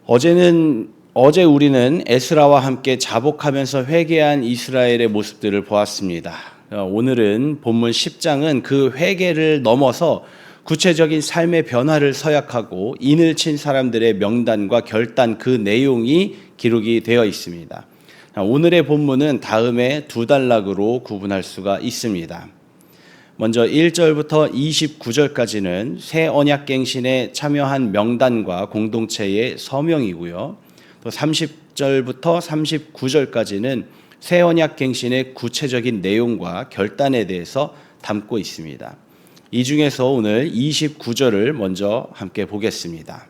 어제 우리는 에스라와 함께 자복하면서 회개한 이스라엘의 모습들을 보았습니다. 오늘은 본문 10장은 그 회개를 넘어서 구체적인 삶의 변화를 서약하고 인을 친 사람들의 명단과 결단, 그 내용이 기록이 되어 있습니다. 오늘의 본문은 다음에 두 단락으로 구분할 수가 있습니다. 먼저 1절부터 29절까지는 새 언약갱신에 참여한 명단과 공동체의 서명이고요. 또 30절부터 39절까지는 새 언약갱신의 구체적인 내용과 결단에 대해서 담고 있습니다. 이 중에서 오늘 29절을 먼저 함께 보겠습니다.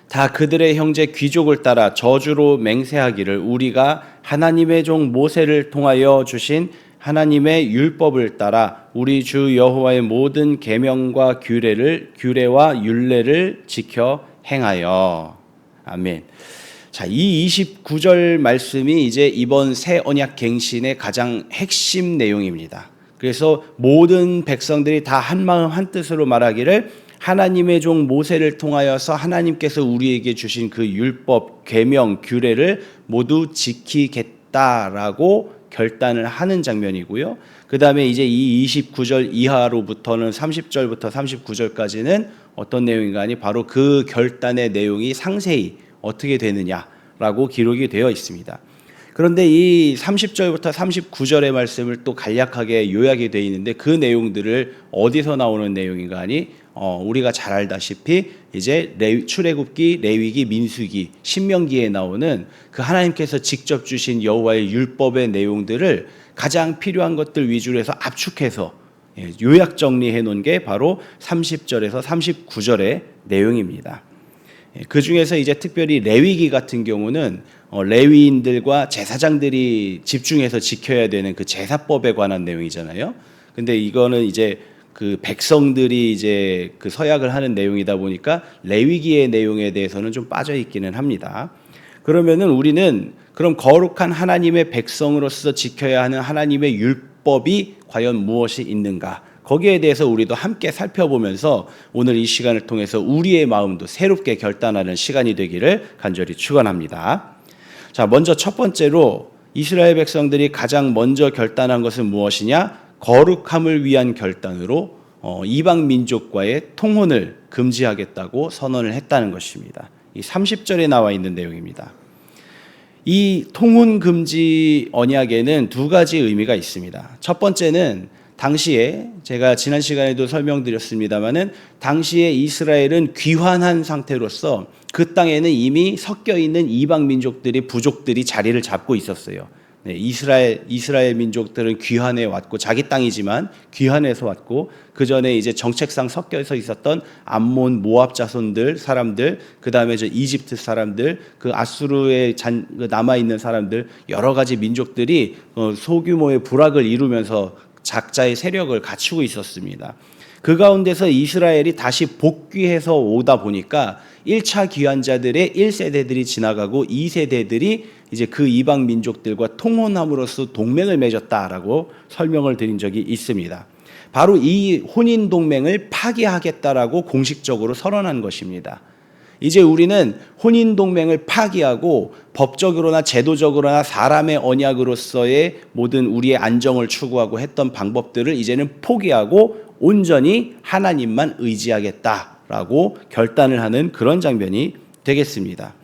다 그들의 형제 귀족을 따라 저주로 맹세하기를 우리가 하나님의 종 모세를 통하여 주신 하나님의 율법을 따라 우리 주 여호와의 모든 계명과 규례와 율례를 지켜 행하여. 아멘. 자, 이 29절 말씀이 이제 이번 새 언약 갱신의 가장 핵심 내용입니다. 그래서 모든 백성들이 다 한 마음 한 뜻으로 말하기를 하나님의 종 모세를 통하여서 하나님께서 우리에게 주신 그 율법, 계명, 규례를 모두 지키겠다라고 결단을 하는 장면이고요. 그 다음에 이제 이 29절 이하로부터는 30절부터 39절까지는 어떤 내용인가 하니 바로 그 결단의 내용이 상세히 어떻게 되느냐라고 기록이 되어 있습니다. 그런데 이 30절부터 39절의 말씀을 또 간략하게 요약이 되어 있는데 그 내용들을 어디서 나오는 내용인가 하니 우리가 잘 알다시피 이제 출애굽기, 레위기, 민수기, 신명기에 나오는 그 하나님께서 직접 주신 여호와의 율법의 내용들을 가장 필요한 것들 위주로 해서 압축해서 요약 정리해 놓은 게 바로 30절에서 39절의 내용입니다. 그 중에서 이제 특별히 레위기 같은 경우는 레위인들과 제사장들이 집중해서 지켜야 되는 그 제사법에 관한 내용이잖아요. 근데 이거는 이제 그 백성들이 이제 그 서약을 하는 내용이다 보니까 레위기의 내용에 대해서는 좀 빠져 있기는 합니다. 그러면은 우리는 그럼 거룩한 하나님의 백성으로서 지켜야 하는 하나님의 율법이 과연 무엇이 있는가? 거기에 대해서 우리도 함께 살펴보면서 오늘 이 시간을 통해서 우리의 마음도 새롭게 결단하는 시간이 되기를 간절히 축원합니다. 자, 먼저 첫 번째로 이스라엘 백성들이 가장 먼저 결단한 것은 무엇이냐? 거룩함을 위한 결단으로 이방 민족과의 통혼을 금지하겠다고 선언을 했다는 것입니다. 이 30절에 나와 있는 내용입니다. 이 통혼 금지 언약에는 두 가지 의미가 있습니다. 첫 번째는 당시에 제가 지난 시간에도 설명드렸습니다마는 당시에 이스라엘은 귀환한 상태로서 그 땅에는 이미 섞여 있는 이방 민족들이 부족들이 자리를 잡고 있었어요. 네, 이스라엘 민족들은 귀환해 왔고 자기 땅이지만 귀환해서 왔고 그 전에 이제 정책상 섞여서 있었던 암몬, 모압 자손들 사람들, 그 다음에 이집트 사람들, 그 아수르에 남아 있는 사람들 여러 가지 민족들이 소규모의 부락을 이루면서 작자의 세력을 갖추고 있었습니다. 그 가운데서 이스라엘이 다시 복귀해서 오다 보니까 1차 귀환자들의 1세대들이 지나가고 2세대들이 이제 그 이방 민족들과 통혼함으로써 동맹을 맺었다라고 설명을 드린 적이 있습니다. 바로 이 혼인 동맹을 파기하겠다라고 공식적으로 선언한 것입니다. 이제 우리는 혼인 동맹을 파기하고 법적으로나 제도적으로나 사람의 언약으로서의 모든 우리의 안정을 추구하고 했던 방법들을 이제는 포기하고 온전히 하나님만 의지하겠다라고 결단을 하는 그런 장면이 되겠습니다.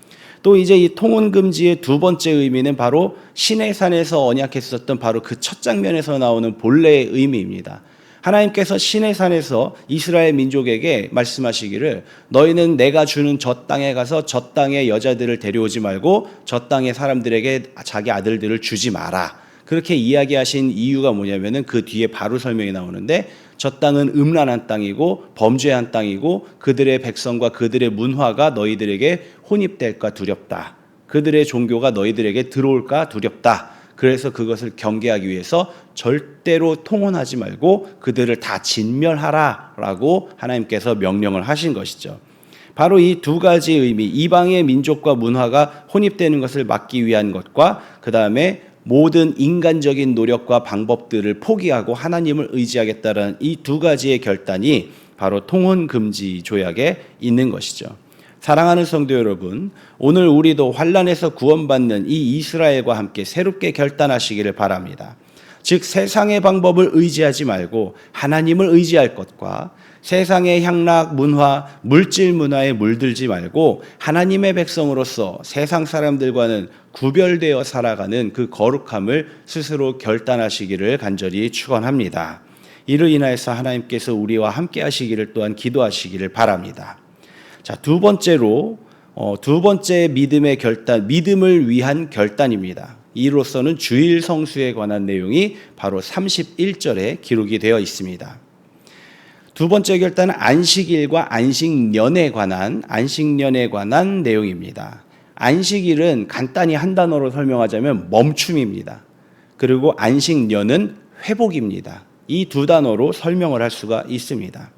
또 이제 이 통혼 금지의 두 번째 의미는 바로 시내산에서 언약했었던 바로 그 첫 장면에서 나오는 본래의 의미입니다. 하나님께서 시내산에서 이스라엘 민족에게 말씀하시기를 너희는 내가 주는 저 땅에 가서 저 땅의 여자들을 데려오지 말고 저 땅의 사람들에게 자기 아들들을 주지 마라. 그렇게 이야기하신 이유가 뭐냐면은 그 뒤에 바로 설명이 나오는데 저 땅은 음란한 땅이고 범죄한 땅이고 그들의 백성과 그들의 문화가 너희들에게 혼입될까 두렵다. 그들의 종교가 너희들에게 들어올까 두렵다. 그래서 그것을 경계하기 위해서 절대로 통혼하지 말고 그들을 다 진멸하라라고 하나님께서 명령을 하신 것이죠. 바로 이 두 가지 의미, 이방의 민족과 문화가 혼입되는 것을 막기 위한 것과 그 다음에 모든 인간적인 노력과 방법들을 포기하고 하나님을 의지하겠다는 이 두 가지의 결단이 바로 통혼 금지 조약에 있는 것이죠. 사랑하는 성도 여러분, 오늘 우리도 환난에서 구원받는 이 이스라엘과 함께 새롭게 결단하시기를 바랍니다. 즉 세상의 방법을 의지하지 말고 하나님을 의지할 것과 세상의 향락, 문화, 물질 문화에 물들지 말고 하나님의 백성으로서 세상 사람들과는 구별되어 살아가는 그 거룩함을 스스로 결단하시기를 간절히 축원합니다. 이로 인하여서 하나님께서 우리와 함께 하시기를 또한 기도하시기를 바랍니다. 자, 두 번째 믿음의 결단, 믿음을 위한 결단입니다. 이로서는 주일 성수에 관한 내용이 바로 31절에 기록이 되어 있습니다. 두 번째 결단은 안식일과 안식년에 관한 내용입니다. 안식일은 간단히 한 단어로 설명하자면 멈춤입니다. 그리고 안식년은 회복입니다. 이 두 단어로 설명을 할 수가 있습니다.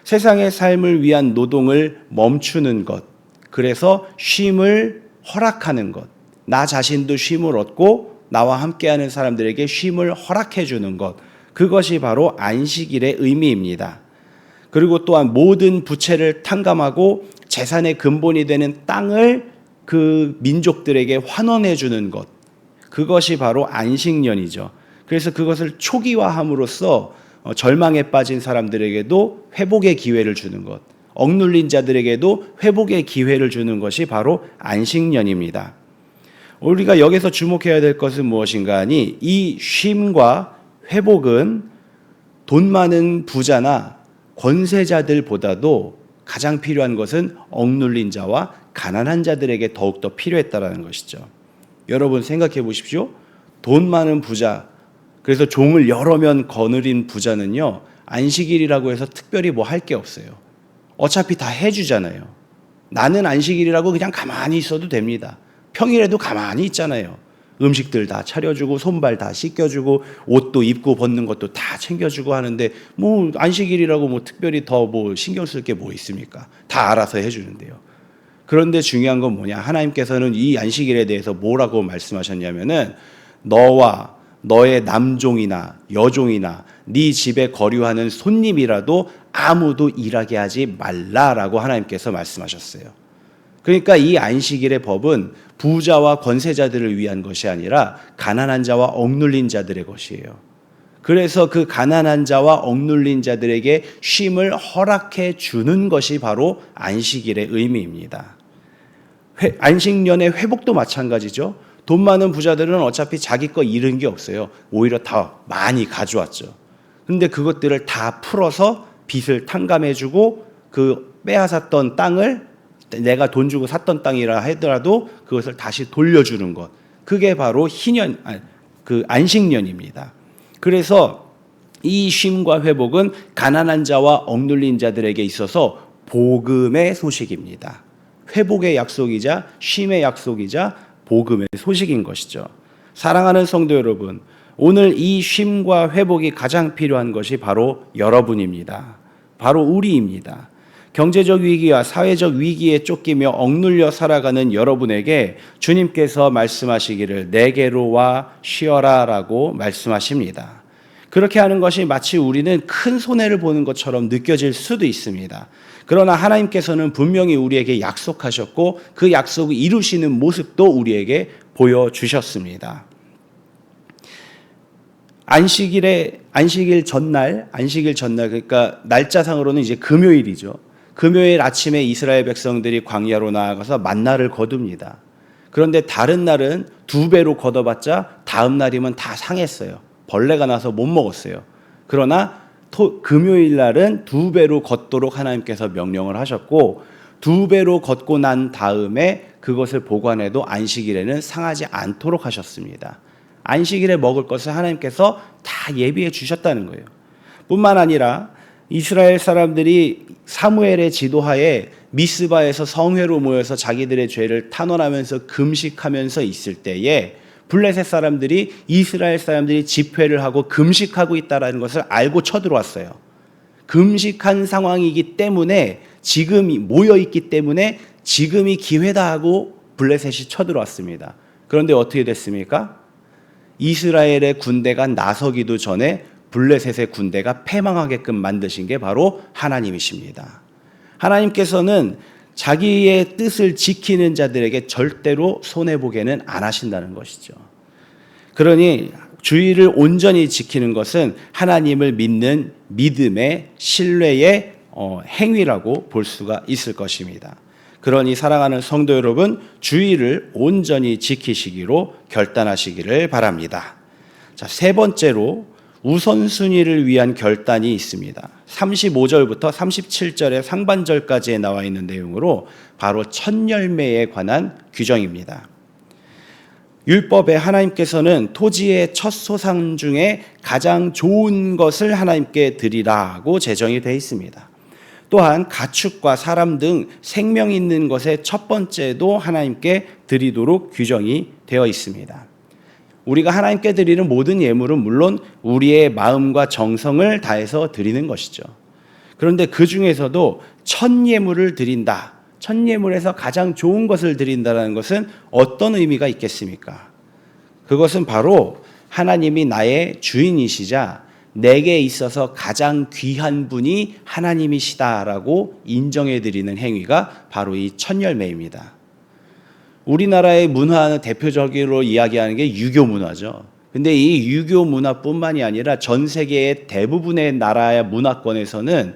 세상의 삶을 위한 노동을 멈추는 것, 그래서 쉼을 허락하는 것, 나 자신도 쉼을 얻고 나와 함께하는 사람들에게 쉼을 허락해 주는 것, 그것이 바로 안식일의 의미입니다. 그리고 또한 모든 부채를 탕감하고 재산의 근본이 되는 땅을 그 민족들에게 환원해 주는 것, 그것이 바로 안식년이죠. 그래서 그것을 초기화함으로써 절망에 빠진 사람들에게도 회복의 기회를 주는 것, 억눌린 자들에게도 회복의 기회를 주는 것이 바로 안식년입니다. 우리가 여기서 주목해야 될 것은 무엇인가 하니 이 쉼과 회복은 돈 많은 부자나 권세자들보다도 가장 필요한 것은 억눌린 자와 가난한 자들에게 더욱더 필요했다라는 것이죠. 여러분 생각해 보십시오. 돈 많은 부자, 그래서 종을 여러 면 거느린 부자는요, 안식일이라고 해서 특별히 뭐 할 게 없어요. 어차피 다 해주잖아요. 나는 안식일이라고 그냥 가만히 있어도 됩니다. 평일에도 가만히 있잖아요. 음식들 다 차려주고 손발 다 씻겨주고 옷도 입고 벗는 것도 다 챙겨주고 하는데 뭐 안식일이라고 뭐 특별히 더 뭐 신경 쓸 게 뭐 있습니까? 다 알아서 해주는데요. 그런데 중요한 건 뭐냐? 하나님께서는 이 안식일에 대해서 뭐라고 말씀하셨냐면은 너와 너의 남종이나 여종이나 네 집에 거류하는 손님이라도 아무도 일하게 하지 말라라고 하나님께서 말씀하셨어요. 그러니까 이 안식일의 법은 부자와 권세자들을 위한 것이 아니라 가난한 자와 억눌린 자들의 것이에요. 그래서 그 가난한 자와 억눌린 자들에게 쉼을 허락해 주는 것이 바로 안식일의 의미입니다. 안식년의 회복도 마찬가지죠. 돈 많은 부자들은 어차피 자기 거 잃은 게 없어요. 오히려 더 많이 가져왔죠. 근데 그것들을 다 풀어서 빚을 탕감해주고 그 빼앗았던 땅을 내가 돈 주고 샀던 땅이라 하더라도 그것을 다시 돌려주는 것. 그게 바로 그 안식년입니다. 그래서 이 쉼과 회복은 가난한 자와 억눌린 자들에게 있어서 복음의 소식입니다. 회복의 약속이자 쉼의 약속이자 복음의 소식인 것이죠. 사랑하는 성도 여러분, 오늘 이 쉼과 회복이 가장 필요한 것이 바로 여러분입니다. 바로 우리입니다. 경제적 위기와 사회적 위기에 쫓기며 억눌려 살아가는 여러분에게 주님께서 말씀하시기를 내게로 와 쉬어라 라고 말씀하십니다. 그렇게 하는 것이 마치 우리는 큰 손해를 보는 것처럼 느껴질 수도 있습니다. 그러나 하나님께서는 분명히 우리에게 약속하셨고 그 약속을 이루시는 모습도 우리에게 보여주셨습니다. 안식일 전날 그러니까 날짜상으로는 이제 금요일이죠. 금요일 아침에 이스라엘 백성들이 광야로 나아가서 만나를 거둡니다. 그런데 다른 날은 2배로 걷어봤자 다음 날이면 다 상했어요. 벌레가 나서 못 먹었어요. 그러나 금요일 날은 2배로 걷도록 하나님께서 명령을 하셨고 2배로 걷고 난 다음에 그것을 보관해도 안식일에는 상하지 않도록 하셨습니다. 안식일에 먹을 것을 하나님께서 다 예비해 주셨다는 거예요. 뿐만 아니라 이스라엘 사람들이 사무엘의 지도하에 미스바에서 성회로 모여서 자기들의 죄를 탄원하면서 금식하면서 있을 때에 블레셋 사람들이 이스라엘 사람들이 집회를 하고 금식하고 있다는 것을 알고 쳐들어왔어요. 금식한 상황이기 때문에 지금이 모여있기 때문에 지금이 기회다 하고 블레셋이 쳐들어왔습니다. 그런데 어떻게 됐습니까? 이스라엘의 군대가 나서기도 전에 블레셋의 군대가 패망하게끔 만드신 게 바로 하나님이십니다. 하나님께서는 자기의 뜻을 지키는 자들에게 절대로 손해보게는 안 하신다는 것이죠. 그러니 주의를 온전히 지키는 것은 하나님을 믿는 믿음의 신뢰의 행위라고 볼 수가 있을 것입니다. 그러니 사랑하는 성도 여러분, 주의를 온전히 지키시기로 결단하시기를 바랍니다. 자, 세 번째로 우선순위를 위한 결단이 있습니다. 35절부터 37절의 상반절까지에 나와 있는 내용으로 바로 첫 열매에 관한 규정입니다. 율법에 하나님께서는 토지의 첫 소산 중에 가장 좋은 것을 하나님께 드리라고 제정이 되어 있습니다. 또한 가축과 사람 등 생명 있는 것의 첫 번째도 하나님께 드리도록 규정이 되어 있습니다. 우리가 하나님께 드리는 모든 예물은 물론 우리의 마음과 정성을 다해서 드리는 것이죠. 그런데 그 중에서도 첫 예물을 드린다. 첫 예물에서 가장 좋은 것을 드린다는 것은 어떤 의미가 있겠습니까? 그것은 바로 하나님이 나의 주인이시자 내게 있어서 가장 귀한 분이 하나님이시다라고 인정해 드리는 행위가 바로 이 첫 열매입니다. 우리나라의 문화는 대표적으로 이야기하는 게 유교 문화죠. 근데 이 유교 문화뿐만이 아니라 전 세계의 대부분의 나라의 문화권에서는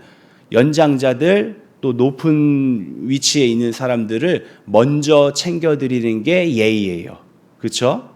연장자들 또 높은 위치에 있는 사람들을 먼저 챙겨드리는 게 예의예요. 그렇죠?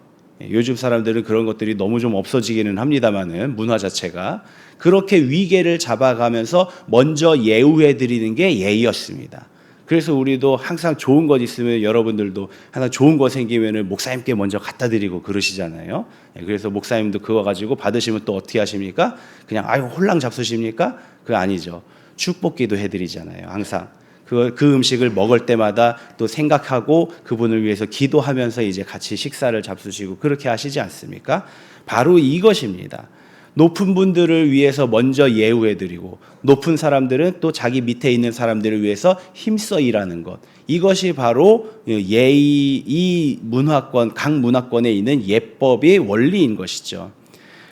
요즘 사람들은 그런 것들이 너무 좀 없어지기는 합니다만은 문화 자체가 그렇게 위계를 잡아가면서 먼저 예우해드리는 게 예의였습니다. 그래서 우리도 항상 좋은 것 있으면 여러분들도 항상 좋은 거 생기면은 목사님께 먼저 갖다 드리고 그러시잖아요. 그래서 목사님도 그거 가지고 받으시면 또 어떻게 하십니까? 그냥 아유 홀랑 잡수십니까? 그거 아니죠. 축복기도 해드리잖아요. 항상 그 음식을 먹을 때마다 또 생각하고 그분을 위해서 기도하면서 이제 같이 식사를 잡수시고 그렇게 하시지 않습니까? 바로 이것입니다. 높은 분들을 위해서 먼저 예우해드리고 높은 사람들은 또 자기 밑에 있는 사람들을 위해서 힘써 일하는 것. 이것이 바로 예의, 이 문화권, 각 문화권에 있는 예법의 원리인 것이죠.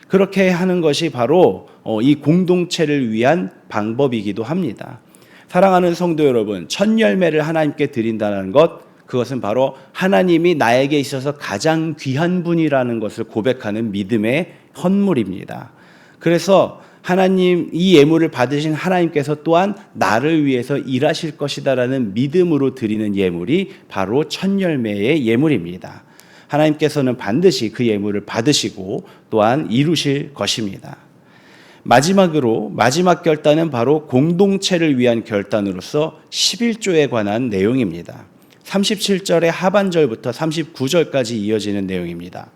그렇게 하는 것이 바로 이 공동체를 위한 방법이기도 합니다. 사랑하는 성도 여러분, 첫 열매를 하나님께 드린다는 것, 그것은 바로 하나님이 나에게 있어서 가장 귀한 분이라는 것을 고백하는 믿음의 헌물입니다. 그래서 하나님, 이 예물을 받으신 하나님께서 또한 나를 위해서 일하실 것이다라는 믿음으로 드리는 예물이 바로 첫 열매의 예물입니다. 하나님께서는 반드시 그 예물을 받으시고 또한 이루실 것입니다. 마지막으로 마지막 결단은 바로 공동체를 위한 결단으로서 11조에 관한 내용입니다. 37절의 하반절부터 39절까지 이어지는 내용입니다.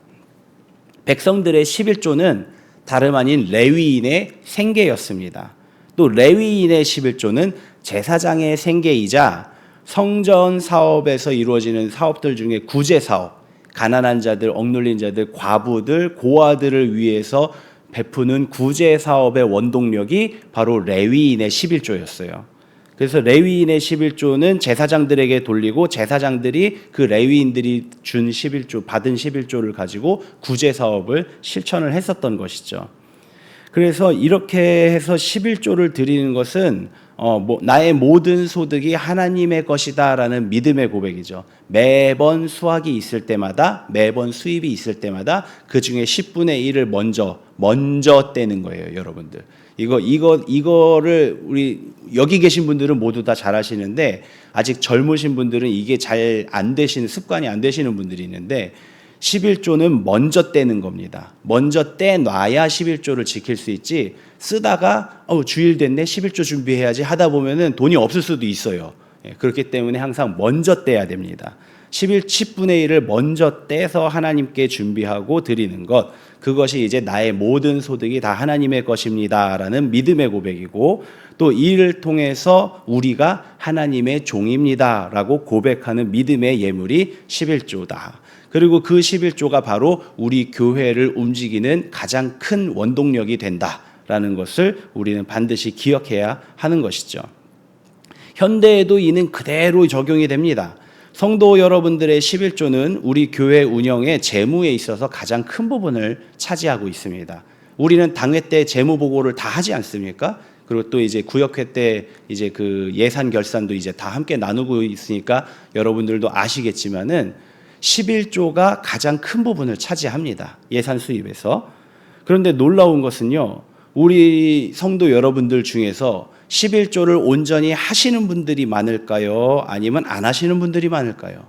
백성들의 11조는 다름 아닌 레위인의 생계였습니다. 또 레위인의 11조는 제사장의 생계이자 성전 사업에서 이루어지는 사업들 중에 구제 사업, 가난한 자들, 억눌린 자들, 과부들, 고아들을 위해서 베푸는 구제 사업의 원동력이 바로 레위인의 11조였어요. 그래서 레위인의 11조는 제사장들에게 돌리고 제사장들이 그 레위인들이 준 11조, 받은 11조를 가지고 구제 사업을 실천을 했었던 것이죠. 그래서 이렇게 해서 11조를 드리는 것은 나의 모든 소득이 하나님의 것이다라는 믿음의 고백이죠. 매번 수확이 있을 때마다, 매번 수입이 있을 때마다 그 중에 10분의 1을 먼저 떼는 거예요, 여러분들. 이거를 우리 여기 계신 분들은 모두 다 잘 하시는데 아직 젊으신 분들은 이게 잘 안 되시는, 습관이 안 되시는 분들이 있는데 11조는 먼저 떼는 겁니다. 먼저 떼놔야 11조를 지킬 수 있지, 쓰다가 주일 됐네 11조 준비해야지 하다 보면은 돈이 없을 수도 있어요. 그렇기 때문에 항상 먼저 떼야 됩니다. 10분의 1을 먼저 떼서 하나님께 준비하고 드리는 것, 그것이 이제 나의 모든 소득이 다 하나님의 것입니다라는 믿음의 고백이고, 또 이를 통해서 우리가 하나님의 종입니다라고 고백하는 믿음의 예물이 11조다. 그리고 그 11조가 바로 우리 교회를 움직이는 가장 큰 원동력이 된다라는 것을 우리는 반드시 기억해야 하는 것이죠. 현대에도 이는 그대로 적용이 됩니다. 성도 여러분들의 11조는 우리 교회 운영의 재무에 있어서 가장 큰 부분을 차지하고 있습니다. 우리는 당회 때 재무 보고를 다 하지 않습니까? 그리고 또 이제 구역회 때 이제 그 예산 결산도 이제 다 함께 나누고 있으니까 여러분들도 아시겠지만은 11조가 가장 큰 부분을 차지합니다. 예산 수입에서. 그런데 놀라운 것은요, 우리 성도 여러분들 중에서 11조를 온전히 하시는 분들이 많을까요? 아니면 안 하시는 분들이 많을까요?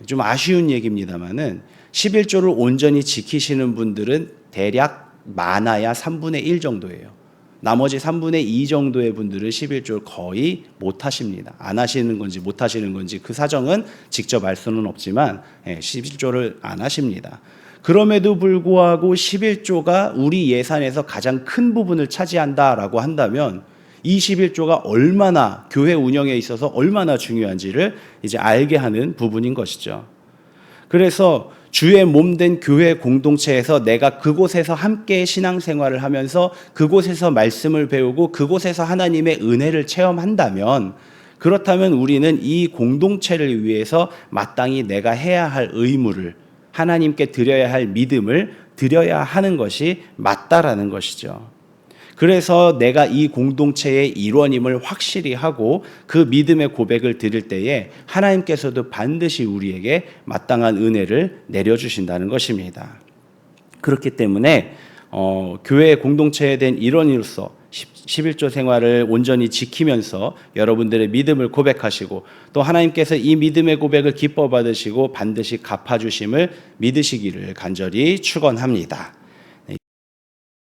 좀 아쉬운 얘기입니다만은 11조를 온전히 지키시는 분들은 대략 많아야 3분의 1 정도예요. 나머지 3분의 2 정도의 분들은 11조를 거의 못 하십니다. 안 하시는 건지 못 하시는 건지 그 사정은 직접 알 수는 없지만 11조를 안 하십니다. 그럼에도 불구하고 11조가 우리 예산에서 가장 큰 부분을 차지한다라고 한다면 이 11조가 얼마나 교회 운영에 있어서 얼마나 중요한지를 이제 알게 하는 부분인 것이죠. 그래서 주의 몸된 교회 공동체에서 내가 그곳에서 함께 신앙생활을 하면서 그곳에서 말씀을 배우고 그곳에서 하나님의 은혜를 체험한다면, 그렇다면 우리는 이 공동체를 위해서 마땅히 내가 해야 할 의무를, 하나님께 드려야 할 믿음을 드려야 하는 것이 맞다라는 것이죠. 그래서 내가 이 공동체의 일원임을 확실히 하고 그 믿음의 고백을 드릴 때에 하나님께서도 반드시 우리에게 마땅한 은혜를 내려주신다는 것입니다. 그렇기 때문에 교회의 공동체에 대한 일원으로서 11조 생활을 온전히 지키면서 여러분들의 믿음을 고백하시고 또 하나님께서 이 믿음의 고백을 기뻐 받으시고 반드시 갚아주심을 믿으시기를 간절히 축원합니다.